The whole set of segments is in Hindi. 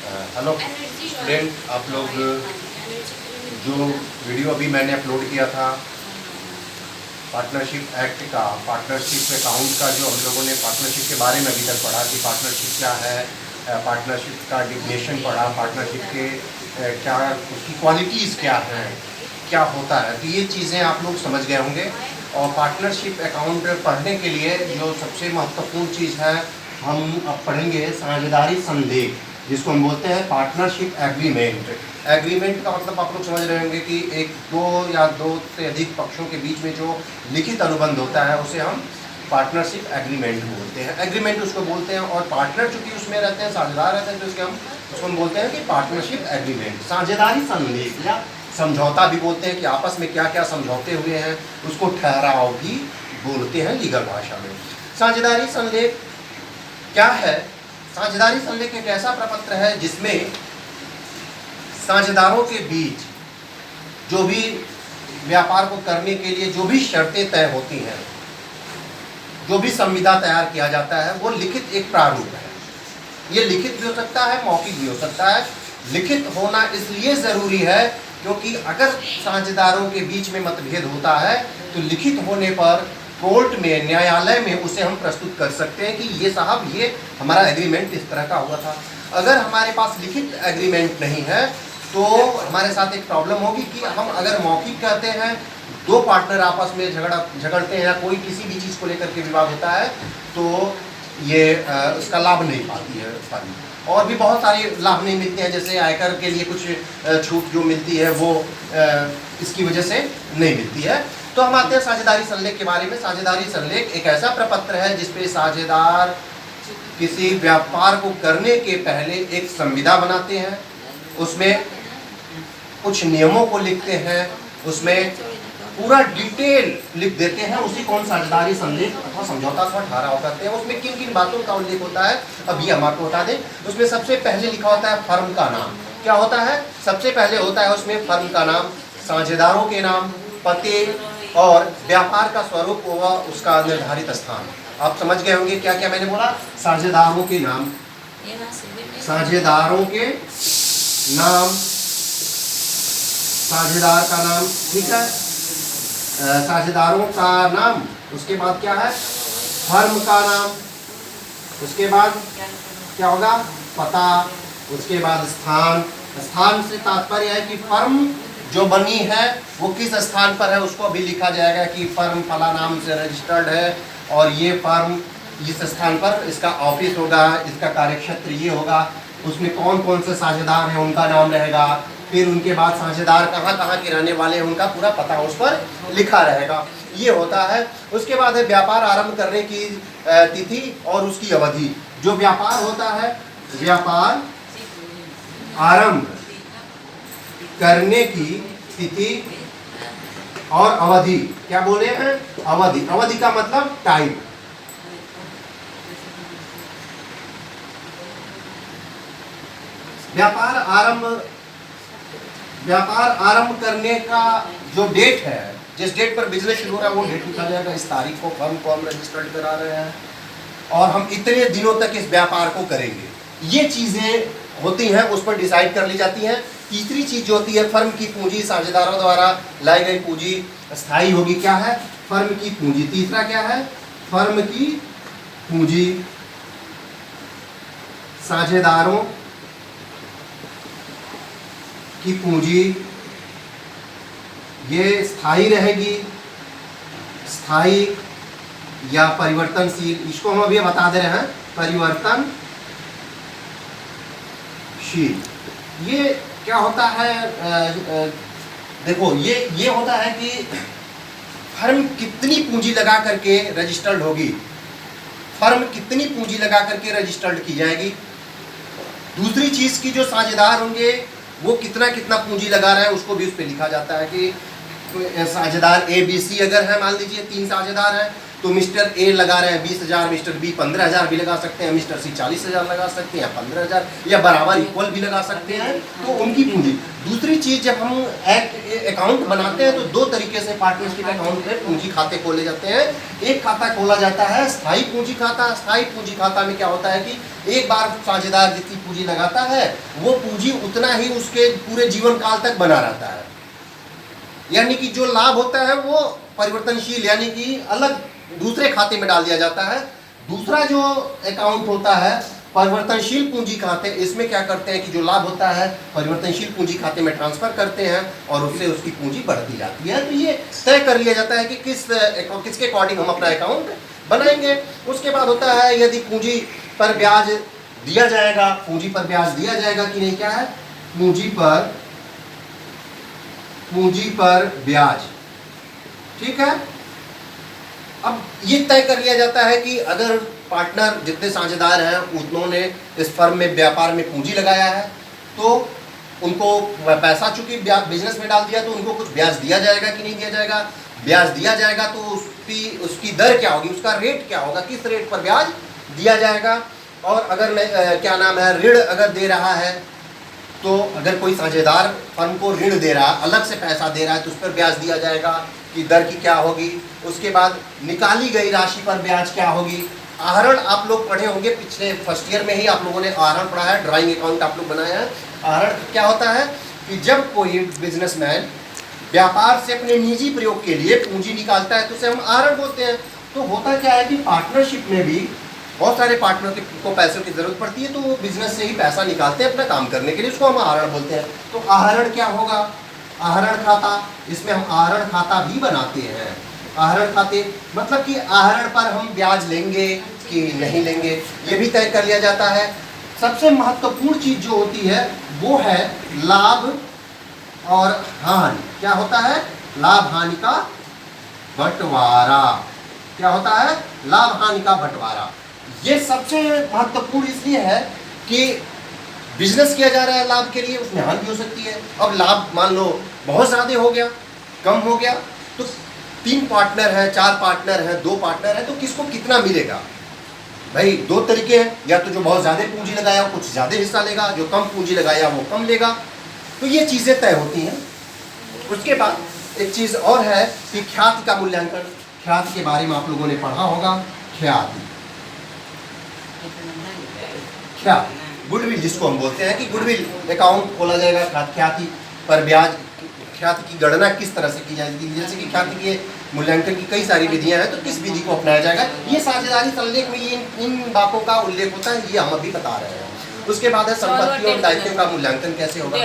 हेलो स्टूडेंट, आप लोग जो वीडियो अभी मैंने अपलोड किया था पार्टनरशिप एक्ट का, पार्टनरशिप अकाउंट का, जो हम लोगों ने पार्टनरशिप के बारे में अभी तक पढ़ा कि पार्टनरशिप क्या है, पार्टनरशिप का डिफिनेशन पढ़ा, पार्टनरशिप के क्या उसकी क्वालिटीज़ क्या हैं, क्या होता है, तो ये चीज़ें आप लोग समझ गए होंगे। और पार्टनरशिप अकाउंट पढ़ने के लिए जो सबसे महत्वपूर्ण चीज़ है, हम अब पढ़ेंगे साझेदारी संलेख, जिसको हम बोलते हैं पार्टनरशिप एग्रीमेंट। एग्रीमेंट का मतलब आप लोग समझ रहे होंगे कि एक दो या दो से अधिक पक्षों के बीच में जो लिखित अनुबंध होता है उसे हम पार्टनरशिप एग्रीमेंट बोलते हैं। एग्रीमेंट उसको बोलते हैं, और पार्टनर चूंकि उसमें रहते हैं, साझेदार रहते हैं, तो उसको हम बोलते हैं कि पार्टनरशिप एग्रीमेंट। साझेदारी संलेख या समझौता भी बोलते हैं कि आपस में क्या क्या समझौते हुए हैं, उसको ठहराव भी बोलते हैं लीगल भाषा में। साझेदारी संलेख क्या है? साझेदारी संलेख एक ऐसा प्रपत्र है जिसमें साझेदारों के बीच जो भी व्यापार को करने के लिए जो भी शर्तें तय होती हैं, जो भी संविदा तैयार किया जाता है, वो लिखित एक प्रारूप है। ये लिखित भी हो सकता है, मौखिक भी हो सकता है। लिखित होना इसलिए ज़रूरी है क्योंकि अगर साझेदारों के बीच में मतभेद होता है तो लिखित होने पर कोर्ट में, न्यायालय में उसे हम प्रस्तुत कर सकते हैं कि ये साहब, ये हमारा एग्रीमेंट इस तरह का हुआ था। अगर हमारे पास लिखित एग्रीमेंट नहीं है तो हमारे साथ एक प्रॉब्लम होगी कि हम अगर मौखिक कहते हैं, दो पार्टनर आपस में झगड़ते हैं या कोई किसी भी चीज़ को लेकर के विवाद होता है, तो ये उसका लाभ नहीं पाती है फर्म। और भी बहुत सारे लाभ नहीं मिलते हैं, जैसे आयकर के लिए कुछ छूट जो मिलती है वो इसकी वजह से नहीं मिलती है। तो हम आते हैं साझेदारी संलेख के बारे में। साझेदारी संलेख एक ऐसा प्रपत्र है जिसपे साझेदार किसी व्यापार को करने के पहले एक संविदा बनाते हैं, उसमें कुछ नियमों को लिखते हैं, उसमें पूरा डिटेल लिख देते हैं, उसी को हम साझेदारी संलेख अथवा समझौता अथवा ठहराव करते हैं। उसमें किन किन बातों का उल्लेख होता है अभी हम आपको बता दें। उसमें सबसे पहले लिखा होता है फर्म का नाम। क्या होता है? सबसे पहले होता है उसमें फर्म का नाम, साझेदारों के नाम, पते और व्यापार का स्वरूप व उसका निर्धारित स्थान। आप समझ गए होंगे क्या क्या मैंने बोला। साझेदारों के नाम, साझेदारों के नाम, साझेदार का नाम, ठीक है, साझेदारों का नाम, उसके बाद क्या है, फर्म का नाम, उसके बाद क्या होगा, पता, उसके बाद स्थान। स्थान से तात्पर्य है कि फर्म जो बनी है वो किस स्थान पर है, उसको भी लिखा जाएगा कि फर्म फला नाम से रजिस्टर्ड है और ये फर्म इस स्थान पर इसका ऑफिस होगा, इसका कार्यक्षेत्र ये होगा, उसमें कौन कौन से साझेदार हैं उनका नाम रहेगा, फिर उनके बाद साझेदार कहाँ कहाँ के रहने वाले हैं उनका पूरा पता उस पर लिखा रहेगा। ये होता है। उसके बाद है व्यापार आरंभ करने की तिथि और उसकी अवधि। जो व्यापार होता है, व्यापार आरंभ करने की तिथि और अवधि, क्या बोले हैं, अवधि। अवधि का मतलब टाइम। व्यापार आरंभ करने का जो डेट है, जिस डेट पर बिजनेस शुरू हो रहा है वो डेट लिखा जाएगा। इस तारीख को फर्म को हम रजिस्टर्ड करा रहे हैं और हम इतने दिनों तक इस व्यापार को करेंगे। ये चीजें होती हैं, उस पर डिसाइड कर ली जाती हैं। तीसरी चीज जो होती है, फर्म की पूंजी, साझेदारों द्वारा लाई गई पूंजी स्थायी होगी। क्या है? फर्म की पूंजी। तीसरा क्या है? फर्म की पूंजी, साझेदारों की पूंजी ये स्थायी रहेगी, स्थायी या परिवर्तनशील। इसको हम अभी बता दे रहे हैं, परिवर्तनशील। ये क्या होता है, देखो ये होता है कि फर्म कितनी पूंजी लगा करके रजिस्टर्ड होगी, फर्म कितनी पूंजी लगा करके रजिस्टर्ड की जाएगी। दूसरी चीज की जो साझेदार होंगे वो कितना कितना पूंजी लगा रहे हैं उसको भी उस पर लिखा जाता है कि साझेदार ABC अगर है, मान लीजिए 3 साझेदार हैं तो मिस्टर ए लगा रहे हैं 20,000, मिस्टर बी 15,000 भी लगा सकते हैं, मिस्टर सी 40,000 लगा सकते हैं, या 15,000, या बराबर इक्वल भी लगा सकते हैं। तो उनकी पूंजी। दूसरी चीज़, जब हम अकाउंट बनाते हैं तो दो तरीके से पार्टनरशिप अकाउंट में पूंजी खाते खोले जाते हैं। एक खाता खोला जाता है स्थायी पूंजी खाता। स्थायी पूंजी खाता में क्या होता है कि एक बार साझेदार जितनी पूंजी लगाता है वो पूंजी उतना ही उसके पूरे जीवन काल तक बना रहता है, यानी कि जो लाभ होता है वो परिवर्तनशील, यानी कि अलग दूसरे खाते में डाल दिया जाता है। दूसरा जो अकाउंट होता है परिवर्तनशील पूंजी खाते, इसमें क्या करते हैं कि जो लाभ होता है परिवर्तनशील पूंजी खाते में ट्रांसफर करते हैं और उससे उसकी पूंजी बढ़ती जाती है। तो ये तय कर लिया जाता है कि किसके अकॉर्डिंग हम अपना अकाउंट बनाएंगे। उसके बाद होता है यदि पूंजी पर ब्याज दिया जाएगा, पूंजी पर ब्याज दिया जाएगा कि नहीं, क्या है, पूंजी पर ब्याज, ठीक है। अब ये तय कर लिया जाता है कि अगर पार्टनर जितने साझेदार हैं उन्होंने इस फर्म में व्यापार में पूंजी लगाया है तो उनको पैसा चूंकि बिजनेस में डाल दिया तो उनको कुछ ब्याज दिया जाएगा कि नहीं दिया जाएगा। ब्याज दिया जाएगा तो उसकी दर क्या होगी, उसका रेट क्या होगा, किस रेट पर ब्याज दिया जाएगा। और अगर क्या नाम है, ऋण अगर दे रहा है तो अगर कोई साझेदार फर्म को ऋण दे रहा है, अलग से पैसा दे रहा है, तो उस पर ब्याज दिया जाएगा कि दर की क्या होगी। उसके बाद निकाली गई राशि पर ब्याज क्या होगी। आहरण आप लोग पढ़े होंगे, पिछले फर्स्ट ईयर में ही आप लोगों ने आहरण पढ़ा है, ड्राइंग अकाउंट आप लोग बनाया है। आहरण क्या होता है कि जब कोई बिजनेसमैन व्यापार से अपने निजी प्रयोग के लिए पूंजी निकालता है तो उसे हम आहरण बोलते हैं। तो होता क्या है कि पार्टनरशिप में भी बहुत सारे पार्टनर को पैसों की जरूरत पड़ती है, तो वो बिजनेस से ही पैसा निकालते हैं अपना काम करने के लिए, उसको हम आहरण बोलते हैं। तो आहरण क्या होगा, आहरण खाता, इसमें हम आहरण खाता भी बनाते हैं। आहरण खाते मतलब कि आहरण पर हम ब्याज लेंगे कि नहीं लेंगे, ये भी तय कर लिया जाता है। सबसे महत्वपूर्ण चीज जो होती है वो है लाभ और हानि। क्या होता है, लाभ हानि का बंटवारा। क्या होता है, लाभ हानि का बंटवारा। ये सबसे महत्वपूर्ण इसलिए है कि बिजनेस किया जा रहा है लाभ के लिए, उसमें हानि भी हो सकती है। अब लाभ मान लो बहुत ज़्यादा हो गया, कम हो गया, तो 3 पार्टनर हैं, 4 पार्टनर हैं, 2 पार्टनर हैं, तो किसको कितना मिलेगा। भाई 2 तरीके हैं, या तो जो बहुत ज़्यादा पूंजी लगाया वो कुछ ज़्यादा हिस्सा लेगा, जो कम पूंजी लगाया वो कम लेगा। तो ये चीज़ें तय होती हैं। उसके बाद एक चीज़ और है कि ख्याति का मूल्यांकन। ख्याति के बारे में आप लोगों ने पढ़ा होगा। ख्याति, गुडविल जिसको हम बोलते हैं कि गुडविल अकाउंट खोला जाएगा, ख्याति पर ब्याज, ख्याति की गणना किस तरह से की जाएगी। जैसे कि ख्याति के मूल्यांकन की कई सारी विधियां हैं, तो किस विधि को अपनाया जाएगा, ये साझेदारी संलेख में इन बातों का उल्लेख होता है, ये हम अभी बता रहे हैं। उसके बाद है संपत्तियों और दायित्वों का मूल्यांकन कैसे होगा।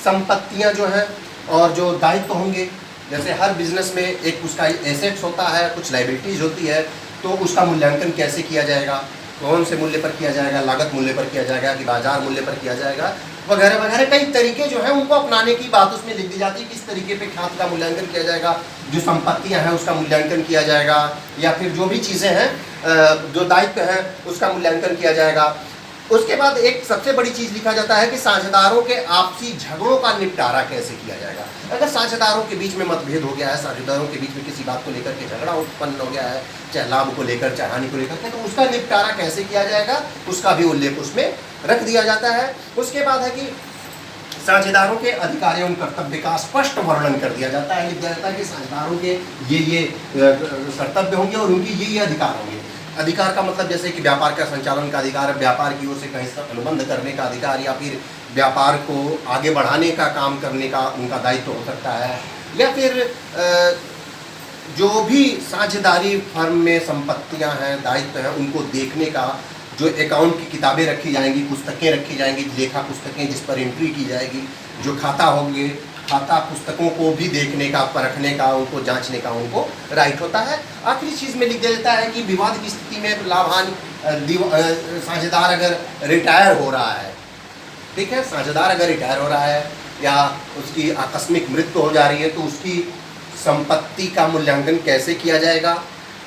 संपत्तियां जो है और जो दायित्व होंगे, जैसे हर बिजनेस में एक उसका एसेट्स होता है, कुछ लाइबिलिटीज होती है, तो उसका मूल्यांकन कैसे किया जाएगा, कौन से मूल्य पर किया जाएगा, लागत मूल्य पर किया जाएगा कि बाजार मूल्य पर किया जाएगा, वगैरह वगैरह कई तरीके जो है उनको अपनाने की बात उसमें लिख दी जाती है। किस तरीके पे ख्याति का मूल्यांकन किया जाएगा, जो संपत्तियां हैं उसका मूल्यांकन किया जाएगा, या फिर जो भी चीज़ें हैं जो दायित्व हैं उसका मूल्यांकन किया जाएगा। उसके बाद एक सबसे बड़ी चीज़ लिखा जाता है कि साझेदारों के आपसी झगड़ों का निपटारा कैसे किया जाएगा। अगर साझेदारों के बीच में मतभेद हो गया है, साझेदारों के बीच में किसी बात को लेकर के झगड़ा उत्पन्न हो गया है, चाहे लाभ को लेकर चाहे हानि को लेकर, तो उसका निपटारा कैसे किया जाएगा उसका भी उल्लेख उसमें रख दिया जाता है। उसके बाद है कि साझेदारों के अधिकार एवं कर्तव्य का स्पष्ट वर्णन कर दिया जाता है। लिख दिया जाता है कि साझेदारों के ये कर्तव्य होंगे और उनके ये अधिकार होंगे। अधिकार का मतलब जैसे कि व्यापार का संचालन का अधिकार, व्यापार की ओर से कहीं से अनुबंध करने का अधिकार, या फिर व्यापार को आगे बढ़ाने का काम करने का उनका दायित्व हो सकता है, या फिर जो भी साझेदारी फर्म में संपत्तियां हैं, दायित्व हैं, उनको देखने का, जो अकाउंट की किताबें रखी जाएंगी, पुस्तकें रखी जाएंगी, लेखा पुस्तकें जिस पर एंट्री की जाएगी, जो खाता होंगे, खाता पुस्तकों को भी देखने का, परखने का, उनको जांचने का उनको राइट होता है। आखिरी चीज़ में लिख देता है कि विवाद की स्थिति में लाभान साझेदार अगर रिटायर हो रहा है, ठीक है, साझेदार अगर रिटायर हो रहा है या उसकी आकस्मिक मृत्यु हो जा रही है, तो उसकी संपत्ति का मूल्यांकन कैसे किया जाएगा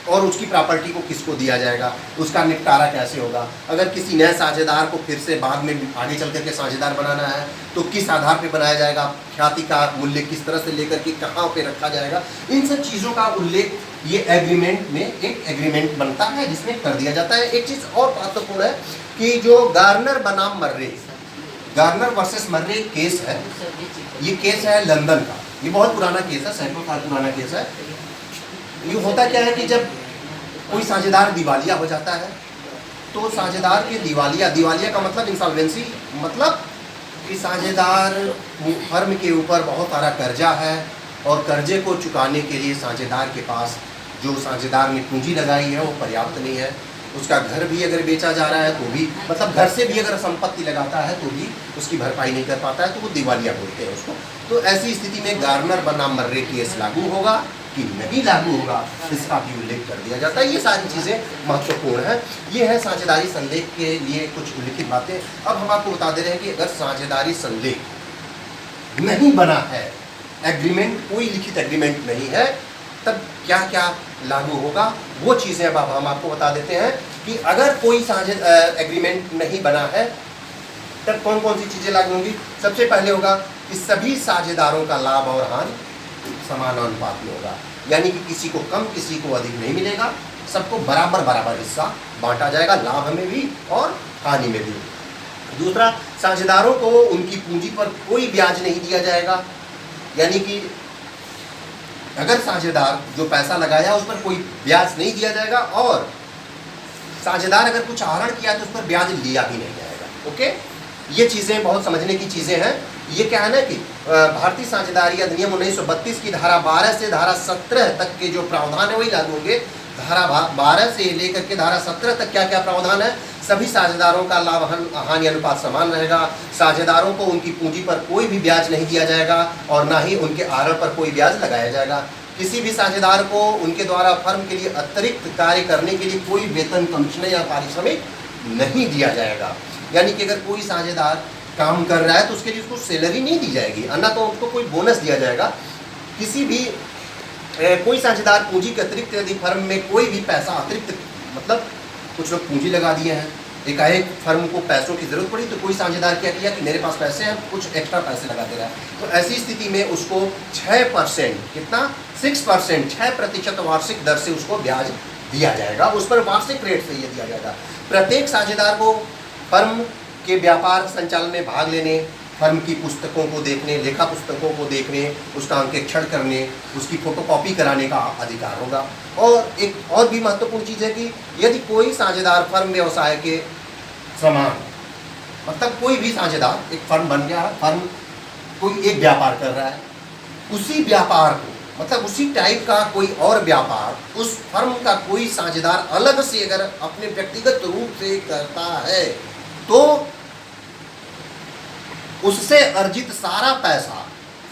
और उसकी प्रॉपर्टी को किसको दिया जाएगा, उसका निपटारा कैसे होगा। अगर किसी नए साझेदार को फिर से बाद में आगे चल करके साझेदार बनाना है तो किस आधार पे बनाया जाएगा, ख्याति का मूल्य किस तरह से लेकर के कहाँ पे रखा जाएगा, इन सब चीज़ों का उल्लेख ये एग्रीमेंट में एक एग्रीमेंट बनता है जिसमें कर दिया जाता है। एक चीज और महत्वपूर्ण है कि जो गार्नर बनाम मर्रे, गार्नर वर्सेस मर्रे केस है, ये केस है लंदन का। ये बहुत पुराना केस है, सैकड़ों साल पुराना केस है। ये होता क्या है कि जब कोई साझेदार दिवालिया हो जाता है तो साझेदार के दिवालिया का मतलब इंसॉल्वेंसी, मतलब कि साझेदार फर्म के ऊपर बहुत सारा कर्जा है और कर्जे को चुकाने के लिए साझेदार के पास जो साझेदार ने पूंजी लगाई है वो पर्याप्त नहीं है। उसका घर भी अगर बेचा जा रहा है तो भी, मतलब घर से भी अगर संपत्ति लगाता है तो भी उसकी भरपाई नहीं कर पाता है, तो वो दिवालिया बोलते हैं उसको। तो ऐसी स्थिति में गार्नर बनाम मर्रे केस लागू होगा कि नहीं लागू होगा, इसका भी उल्लेख कर दिया जाता है। ये सारी चीज़ें महत्वपूर्ण हैं। ये है साझेदारी संलेख के लिए कुछ उल्लिखित बातें। अब हम आपको बता दे रहे हैं कि अगर साझेदारी संलेख नहीं बना है, एग्रीमेंट, कोई लिखित एग्रीमेंट नहीं है, तब क्या क्या लागू होगा, वो चीज़ें अब हम आपको बता देते हैं कि अगर कोई एग्रीमेंट नहीं बना है तब कौन कौन सी चीज़ें लागू होंगी। सबसे पहले होगा कि सभी साझेदारों का लाभ और हानि समानानुपात में होगा, यानी कि किसी को कम किसी को अधिक नहीं मिलेगा, सबको बराबर बराबर हिस्सा बांटा जाएगा, लाभ में भी और हानि में भी। दूसरा, साझेदारों को उनकी पूंजी पर कोई ब्याज नहीं दिया जाएगा, यानी कि अगर साझेदार जो पैसा लगाया उस पर कोई ब्याज नहीं दिया जाएगा, और साझेदार अगर कुछ आहरण किया तो उस पर ब्याज लिया भी नहीं जाएगा। ओके, ये चीज़ें बहुत समझने की चीज़ें हैं। ये क्या है ना कि भारतीय साझेदारी अधिनियम 1932 की धारा 12 से धारा 17 तक के जो प्रावधान है वही लागू होंगे। धारा 12 से लेकर के धारा 17 तक क्या क्या प्रावधान है। सभी साझेदारों का लाभ हानि अनुपात समान रहेगा, साझेदारों को उनकी पूंजी पर कोई भी ब्याज नहीं दिया जाएगा और ना ही उनके आहरण पर कोई ब्याज लगाया जाएगा। किसी भी साझेदार को उनके द्वारा फर्म के लिए अतिरिक्त कार्य करने के लिए कोई वेतन, कमीशन या पारिश्रमिक नहीं दिया जाएगा, यानी कि अगर कोई साझेदार काम कर रहा है तो उसके लिए उसको सैलरी नहीं दी जाएगी, अन्ना तो उसको कोई बोनस दिया जाएगा। किसी भी कोई साझेदार पूंजी के अतिरिक्त यदि फर्म में कोई भी पैसा अतिरिक्त, मतलब कुछ लोग पूंजी लगा दिए हैं, एकाएक फर्म को पैसों की जरूरत पड़ी तो कोई साझेदार क्या किया कि मेरे पास पैसे हैं, कुछ एक्स्ट्रा पैसे लगा दे रहा है, तो ऐसी स्थिति में उसको 6%, कितना 6%, 6% वार्षिक दर से उसको ब्याज दिया जाएगा, उस पर वार्षिक रेट से ये दिया जाएगा। प्रत्येक साझेदार को फर्म के व्यापार संचालन में भाग लेने, फर्म की पुस्तकों को देखने, लेखा पुस्तकों को देखने, उसका अंकेक्षण करने, उसकी फोटोकॉपी कराने का अधिकार होगा। और एक और भी महत्वपूर्ण चीज़ है कि यदि कोई साझेदार फर्म व्यवसाय के समान, मतलब कोई भी साझेदार, एक फर्म बन गया, फर्म कोई एक व्यापार कर रहा है, उसी व्यापार को, मतलब उसी टाइप का कोई और व्यापार उस फर्म का कोई साझेदार अलग से अगर अपने व्यक्तिगत रूप से करता है तो उससे अर्जित सारा पैसा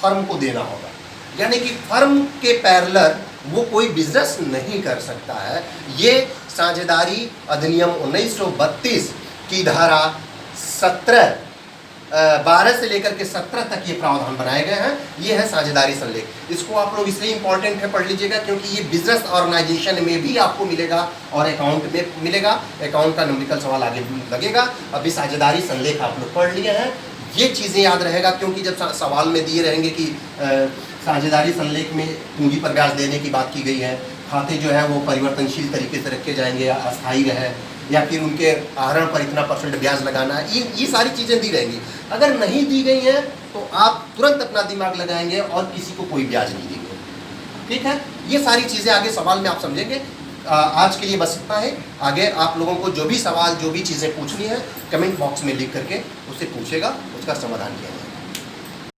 फर्म को देना होगा, यानी कि फर्म के पैरेलल वो कोई बिजनेस नहीं कर सकता है। ये साझेदारी अधिनियम 1932 की धारा 12 से लेकर के 17 तक ये प्रावधान बनाए गए हैं। ये है साझेदारी संलेख। इसको आप लोग इसलिए इंपॉर्टेंट है पढ़ लीजिएगा क्योंकि ये बिजनेस ऑर्गेनाइजेशन में भी आपको मिलेगा और अकाउंट में मिलेगा, अकाउंट का न्यूमेरिकल सवाल आगे लगेगा। अभी साझेदारी संलेख आप लोग पढ़ लिए हैं, ये चीज़ें याद रहेगा क्योंकि जब सवाल में दिए रहेंगे कि साझेदारी संलेख में पूंजी पर ब्याज देने की बात की गई है, खाते जो है वो परिवर्तनशील तरीके से रखे जाएंगे या अस्थायी रहे, या फिर उनके आहरण पर इतना % ब्याज लगाना है, ये सारी चीज़ें दी रहेंगी। अगर नहीं दी गई हैं तो आप तुरंत अपना दिमाग लगाएंगे और किसी को कोई ब्याज नहीं देंगे। ठीक है, ये सारी चीज़ें आगे सवाल में आप समझेंगे। आज के लिए बस इतना है। आगे आप लोगों को जो भी सवाल, जो भी चीज़ें पूछनी है कमेंट बॉक्स में लिख करके उससे पूछेगा, उसका समाधान किया